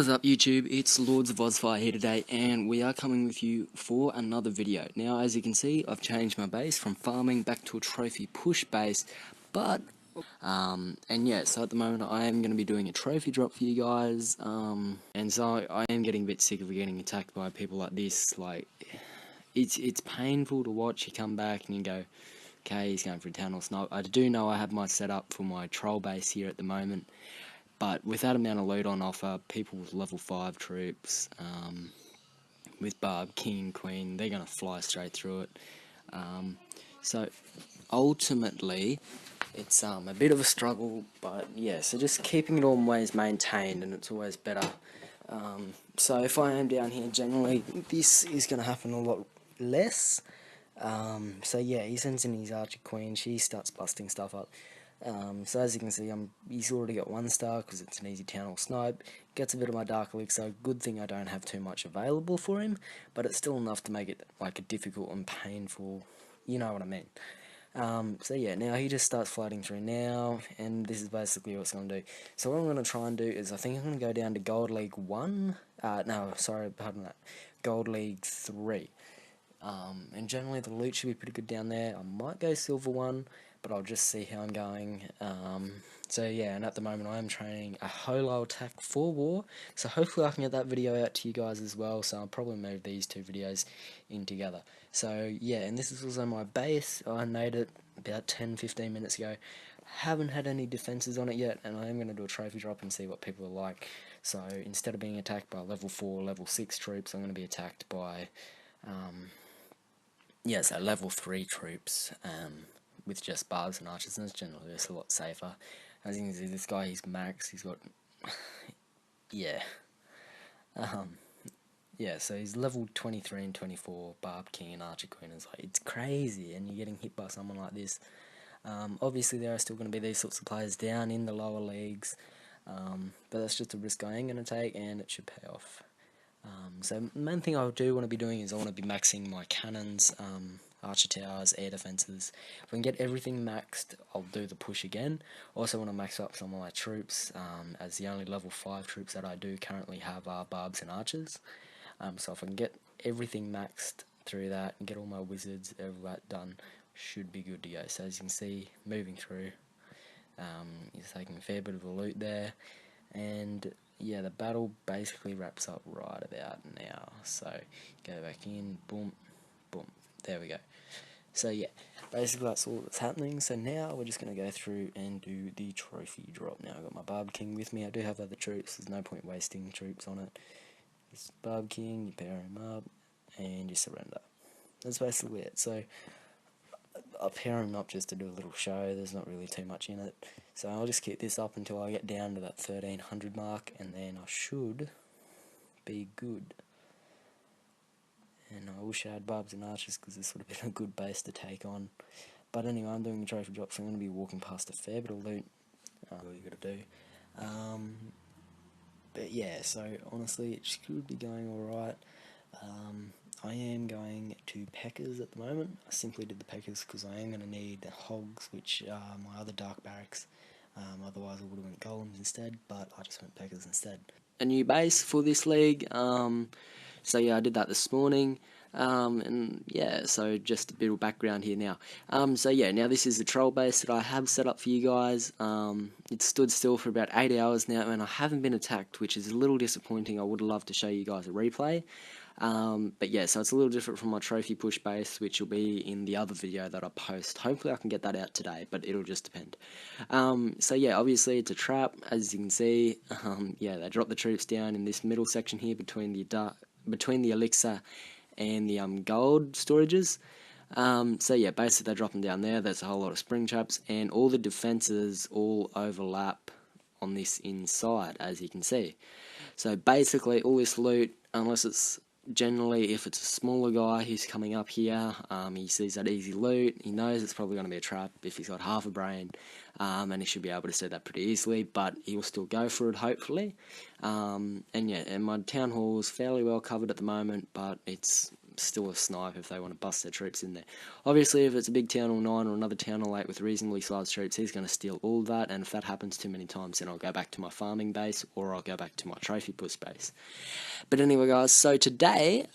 is up YouTube, it's Lords of Ozfire here today, and we are coming with you for another video. Now as you can see, I've changed my base from farming back to a trophy push base, but and yeah, so at the moment I am going to be doing a trophy drop for you guys, and so I am getting a bit sick of getting attacked by people like this. Like, it's painful to watch. You come back and you go, okay, he's going for a town hall snipe. I do know I have my setup for my troll base here at the moment, but with that amount of loot on offer, people with level 5 troops, with Barb, King, Queen, they're going to fly straight through it. So ultimately, it's a bit of a struggle, but yeah, so just keeping it always maintained, and it's always better. So if I am down here, generally, this is going to happen a lot less. So yeah, he sends in his Archer Queen, she starts busting stuff up. So as you can see, he's already got 1 star because it's an easy town hall snipe. Gets a bit of my dark elixir. Good thing I don't have too much available for him, but it's still enough to make it like a difficult and painful. You know what I mean. So yeah, now he just starts floating through now, and this is basically what it's going to do. So what I'm going to try and do is I think I'm going to go down to Gold League 1. No, sorry, pardon that. Gold League 3. And generally the loot should be pretty good down there. I might go Silver 1, but I'll just see how I'm going. So yeah, and at the moment I am training a Holo attack for war, so hopefully I can get that video out to you guys as well, so I'll probably move these 2 videos in together. So yeah, and this is also my base. I made it about 10-15 minutes ago. Haven't had any defenses on it yet, and I am going to do a trophy drop and see what people are like. So instead of being attacked by level 4, level 6 troops, I'm going to be attacked by yeah, so level 3 troops, with just barbs and archers, and it's generally just a lot safer. As you can see, this guy, he's max, he's got, yeah, yeah, so he's level 23 and 24, Barb, King, and Archer Queen. It's like, it's crazy, and you're getting hit by someone like this. Obviously there are still going to be these sorts of players down in the lower leagues, but that's just a risk I am going to take, and it should pay off. So the main thing I do want to be doing is I want to be maxing my cannons, archer towers, air defences. If I can get everything maxed, I'll do the push again. Also want to max up some of my troops, as the only level 5 troops that I do currently have are barbs and archers. So if I can get everything maxed through that and get all my wizards, all that done, should be good to go. So as you can see, moving through, he's taking a fair bit of the loot there, and yeah, the battle basically wraps up right about now. So go back in, boom, boom, there we go. So yeah, basically that's all that's happening. So now we're just going to go through and do the trophy drop. Now I've got my Barb King with me. I do have other troops, there's no point wasting troops on it. It's Barb King, you pair him up, and you surrender. That's basically it. So I'll pair him up just to do a little show, there's not really too much in it. So I'll just keep this up until I get down to that 1300 mark, and then I should be good. And I wish I had barbs and archers, because this would have been a good base to take on. But anyway, I'm doing a trophy drop, so I'm going to be walking past a fair bit of loot. What you got to do. But yeah, so honestly it should be going alright. I am going to Peckers at the moment. I simply did the Peckers because I am going to need the Hogs, which are my other dark barracks. Otherwise I would have went Golems instead, but I just went Peckers instead. A new base for this league, so yeah, I did that this morning. And yeah, so just a bit of background here now. So yeah, now this is the troll base that I have set up for you guys. It stood still for about 8 hours now, and I haven't been attacked, which is a little disappointing. I would love to show you guys a replay. But yeah, so it's a little different from my trophy push base, which will be in the other video that I post. Hopefully I can get that out today, but it'll just depend. So yeah, obviously it's a trap, as you can see. Yeah, they drop the troops down in this middle section here between the elixir and the gold storages. So yeah, basically they drop them down there. There's a whole lot of spring traps, and all the defences all overlap on this inside, as you can see. So basically all this loot, unless it's generally, if it's a smaller guy who's coming up here, he sees that easy loot, he knows it's probably going to be a trap if he's got half a brain, and he should be able to see that pretty easily, but he will still go for it, hopefully. And yeah, and my town hall is fairly well covered at the moment, but it's still a snipe if they want to bust their troops in there. Obviously, if it's a big town hall 9 or another town hall 8 with reasonably sized troops, he's going to steal all that, and if that happens too many times, then I'll go back to my farming base, or I'll go back to my trophy push base. But anyway, guys, so today,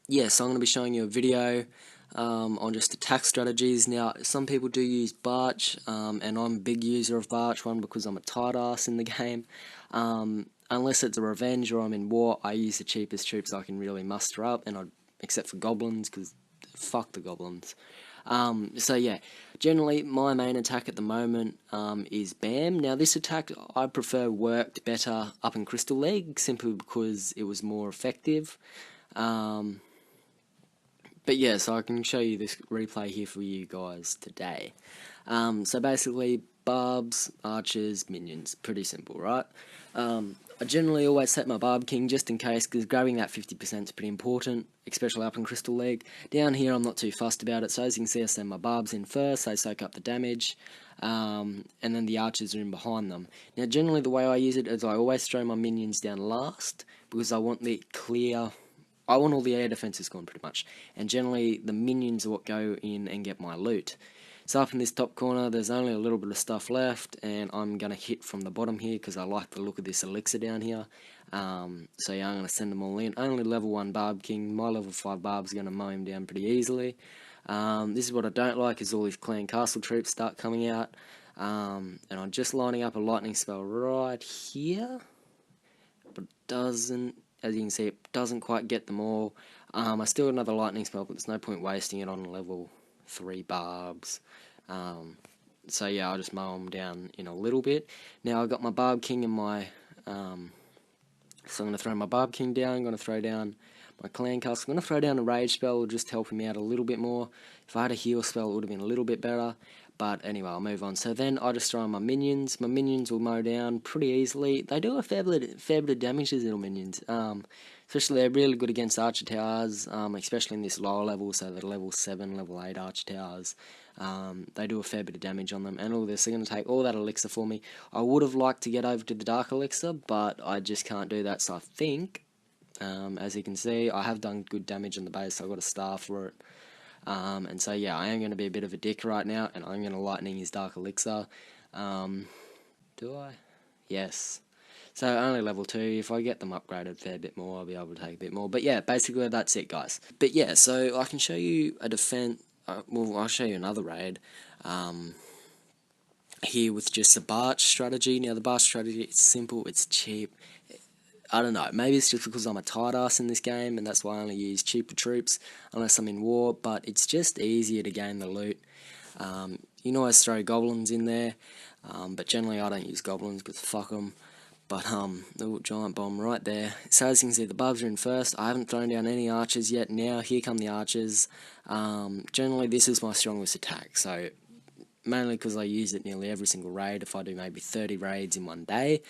yeah, so I'm going to be showing you a video on just attack strategies. Now, some people do use Barch, and I'm a big user of Barch, one, because I'm a tight ass in the game. Unless it's a revenge or I'm in war, I use the cheapest troops I can really muster up, and except for goblins, because fuck the goblins. So yeah, generally my main attack at the moment is BAM. Now this attack I prefer worked better up in Crystal League, simply because it was more effective. But yeah, so I can show you this replay here for you guys today. So basically, barbs, archers, minions. Pretty simple, right? I generally always set my Barb King just in case, because grabbing that 50% is pretty important, especially up in Crystal League. Down here, I'm not too fussed about it, so as you can see, I send my Barbs in first, they soak up the damage, and then the archers are in behind them. Now, generally, the way I use it is I always throw my minions down last, because I want I want all the air defences gone, pretty much. And generally, the minions are what go in and get my loot. So up in this top corner, there's only a little bit of stuff left, and I'm going to hit from the bottom here, because I like the look of this elixir down here. So yeah, I'm going to send them all in. Only level 1 Barb King. My level 5 Barb's going to mow him down pretty easily. This is what I don't like, is all these clan castle troops start coming out. And I'm just lining up a lightning spell right here. But it doesn't... As you can see, it doesn't quite get them all. I still got another lightning spell, but there's no point wasting it on level 3 barbs. So yeah, I'll just mow them down in a little bit. Now I've got my Barb King and my... so I'm going to throw my Barb King down, I'm going to throw down my Clan Castle. I'm going to throw down a Rage spell, will just help him out a little bit more. If I had a heal spell, it would have been a little bit better. But anyway, I'll move on. So then I just throw in my minions. My minions will mow down pretty easily. They do a fair bit of damage, these little minions. Especially they're really good against archer towers, especially in this lower level, so the level 7, level 8 archer towers. They do a fair bit of damage on them. And all this, they're going to take all that elixir for me. I would have liked to get over to the dark elixir, but I just can't do that. So I think, as you can see, I have done good damage on the base, so I've got a star for it. And so yeah, I am going to be a bit of a dick right now, and I'm going to lightning his dark elixir. Do I? Yes. So only level 2. If I get them upgraded a fair bit more, I'll be able to take a bit more. But yeah, basically that's it, guys. But yeah, so I can show you a defense. Well, I'll show you another raid. Here with just the Barch strategy. Now the Barch strategy, it's simple, it's cheap. I don't know, maybe it's just because I'm a tight ass in this game, and that's why I only use cheaper troops, unless I'm in war, but it's just easier to gain the loot. You can always throw goblins in there, but generally I don't use goblins, because fuck them. But, the giant bomb right there. So as you can see, the barbs are in first. I haven't thrown down any archers yet. Now, here come the archers. Generally, this is my strongest attack, so mainly because I use it nearly every single raid. If I do maybe 30 raids in one day,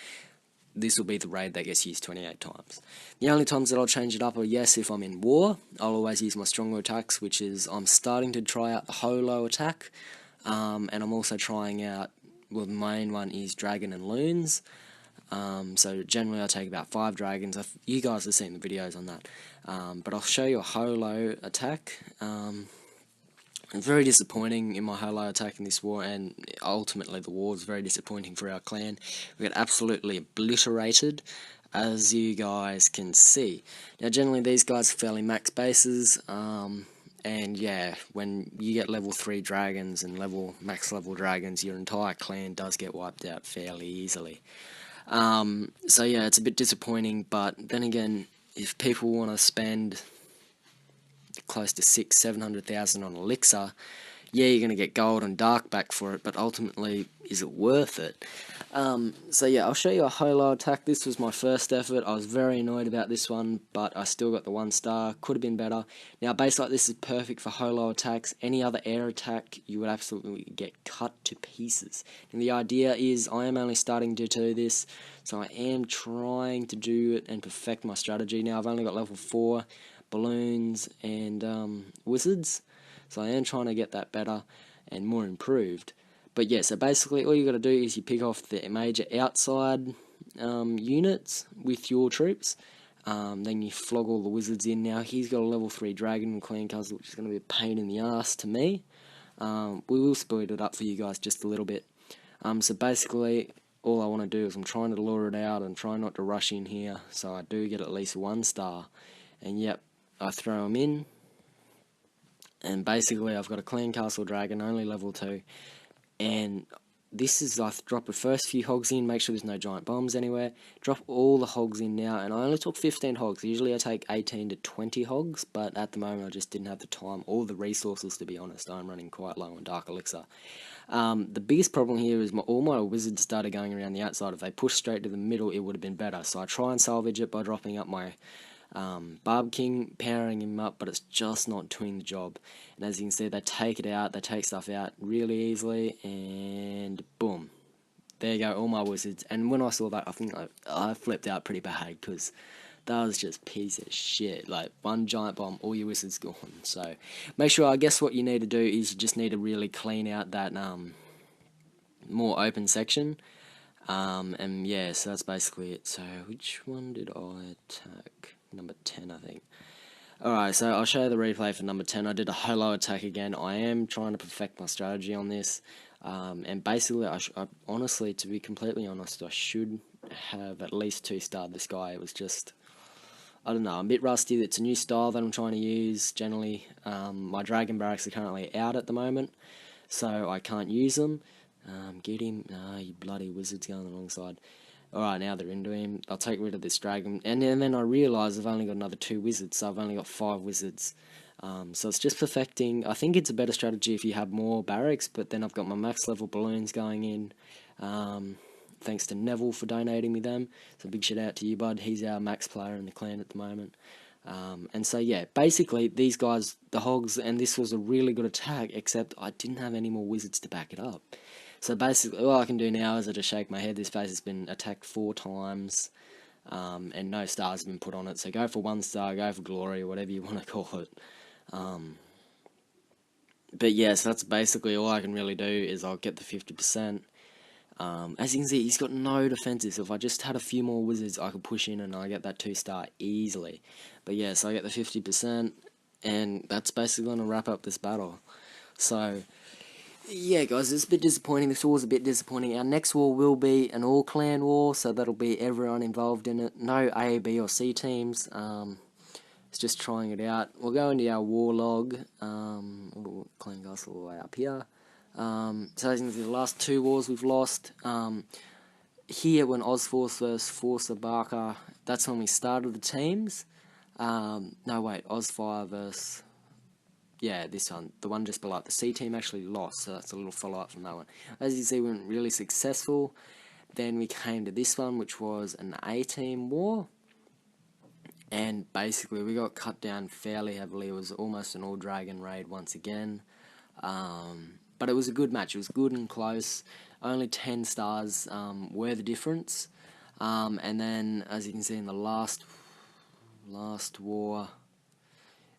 this will be the raid that gets used 28 times. The only times that I'll change it up are, yes, if I'm in war, I'll always use my stronger attacks, which is I'm starting to try out the Holo attack, and I'm also trying out, well, the main one is Dragon and Loons. So generally I take about 5 dragons. You guys have seen the videos on that. But I'll show you a Holo attack. It's very disappointing in my Holo attack in this war, and ultimately the war is very disappointing for our clan. We got absolutely obliterated, as you guys can see. Now generally these guys are fairly max bases, and yeah, when you get level 3 dragons and max level dragons, your entire clan does get wiped out fairly easily. So yeah, it's a bit disappointing, but then again, if people want to spend close to 600,000-700,000 on elixir, yeah, you're going to get gold and dark back for it, but ultimately, is it worth it? So yeah, I'll show you a Holo attack. This was my first effort. I was very annoyed about this one, but I still got the 1 star. Could have been better. Now, a base like this is perfect for Holo attacks. Any other air attack, you would absolutely get cut to pieces. And the idea is, I am only starting to do this, so I am trying to do it and perfect my strategy. Now, I've only got level 4 balloons and wizards, so I am trying to get that better and more improved. But yeah, so basically all you got to do is you pick off the major outside units with your troops. Then you flog all the wizards in. Now he's got a level 3 dragon and clan castle, which is going to be a pain in the ass to me. We will speed it up for you guys just a little bit. So basically, all I want to do is I'm trying to lure it out and try not to rush in here, so I do get at least 1 star. And yep, I throw him in. And basically I've got a clan castle dragon, only level 2. And this is, I drop the first few hogs in, make sure there's no giant bombs anywhere. Drop all the hogs in now, and I only took 15 hogs. Usually I take 18 to 20 hogs, but at the moment I just didn't have the time or the resources, to be honest. I'm running quite low on Dark Elixir. The biggest problem here is all my wizards started going around the outside. If they pushed straight to the middle, it would have been better. So I try and salvage it by dropping up my Barb King, powering him up, but it's just not doing the job. And as you can see, they take it out, they take stuff out really easily, and boom, there you go, all my wizards. And when I saw that, I think I flipped out pretty bad, because that was just piece of shit. Like, 1 giant bomb, all your wizards gone. So make sure, I guess what you need to do is you just need to really clean out that more open section. And yeah, so that's basically it. So which one did I attack? Number 10, I think. Alright, so I'll show you the replay for number 10. I did a holo attack again. I am trying to perfect my strategy on this. And basically, I honestly, to be completely honest, I should have at least 2-starred this guy. It was just, I don't know, I'm a bit rusty. It's a new style that I'm trying to use. Generally, my dragon barracks are currently out at the moment, so I can't use them. Get him. Ah, you bloody wizard's going the wrong side. Alright, now they're into him. I'll take rid of this dragon. And then I realise I've only got another 2 wizards, so I've only got 5 wizards. So it's just perfecting. I think it's a better strategy if you have more barracks, but then I've got my max level balloons going in. Thanks to Neville for donating me them. So big shout out to you, bud. He's our max player in the clan at the moment. And so yeah, basically these guys, the hogs, and this was a really good attack, except I didn't have any more wizards to back it up. So basically, all I can do now is I just shake my head. This base has been attacked 4 times, and no stars have been put on it. So go for 1 star, go for glory, or whatever you want to call it. But yeah, so that's basically all I can really do is I'll get the 50%. As you can see, he's got no defenses. So if I just had a few more wizards, I could push in and I get that 2-star easily. But yeah, so I get the 50%, and that's basically going to wrap up this battle. So yeah, guys, it's a bit disappointing. This war's a bit disappointing. Our next war will be an all-clan war, so that'll be everyone involved in it. No A, B, or C teams. It's just trying it out. We'll go into our war log. Clan castle all the way up here. So as you can see, the last 2 wars we've lost. Here, when Ozforce versus Force of Barker, that's when we started the teams. No, wait, Ozfire versus... Yeah, this one, the one just below it. The C team actually lost, so that's a little follow-up from that one. As you see, we weren't really successful. Then we came to this one, which was an A team war. And basically, we got cut down fairly heavily. It was almost an all-dragon raid once again. But it was a good match. It was good and close. Only 10 stars were the difference. And then, as you can see in the last war...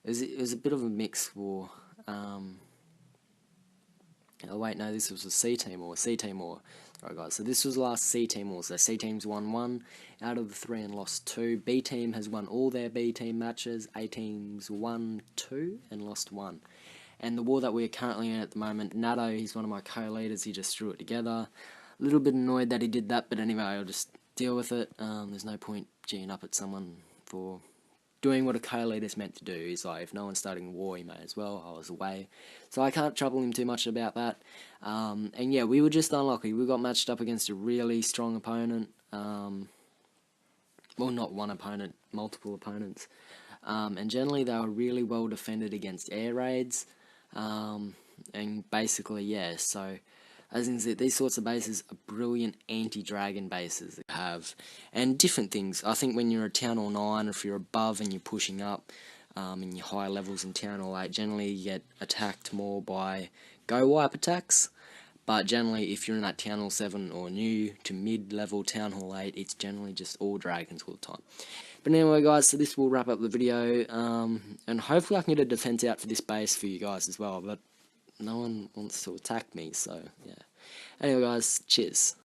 It was a bit of a mixed war. Oh wait, no, this was a C team war. Alright guys, so this was the last C team war. So C team's won 1 out of the 3 and lost 2. B team has won all their B team matches. A team's won 2 and lost 1. And the war that we're currently in at the moment, Natto, he's one of my co-leaders. He just threw it together. A little bit annoyed that he did that, but anyway, I'll just deal with it. There's no point G'ing up at someone for doing what a co-leader's meant to do. Is like, if no one's starting a war, he may as well. I was away, so I can't trouble him too much about that. And yeah, we were just unlucky. We got matched up against a really strong opponent. Well, not one opponent, multiple opponents. And generally they were really well defended against air raids. And basically, yeah, so as you can see, these sorts of bases are brilliant anti-dragon bases that have, and different things. I think when you're a Town Hall 9, or if you're above and you're pushing up in your higher levels in Town Hall 8, generally you get attacked more by go-wipe attacks. But generally, if you're in that Town Hall 7 or new to mid-level Town Hall 8, it's generally just all dragons all the time. But anyway, guys, so this will wrap up the video, and hopefully I can get a defense out for this base for you guys as well, but no one wants to attack me, so yeah. Anyway, guys, cheers.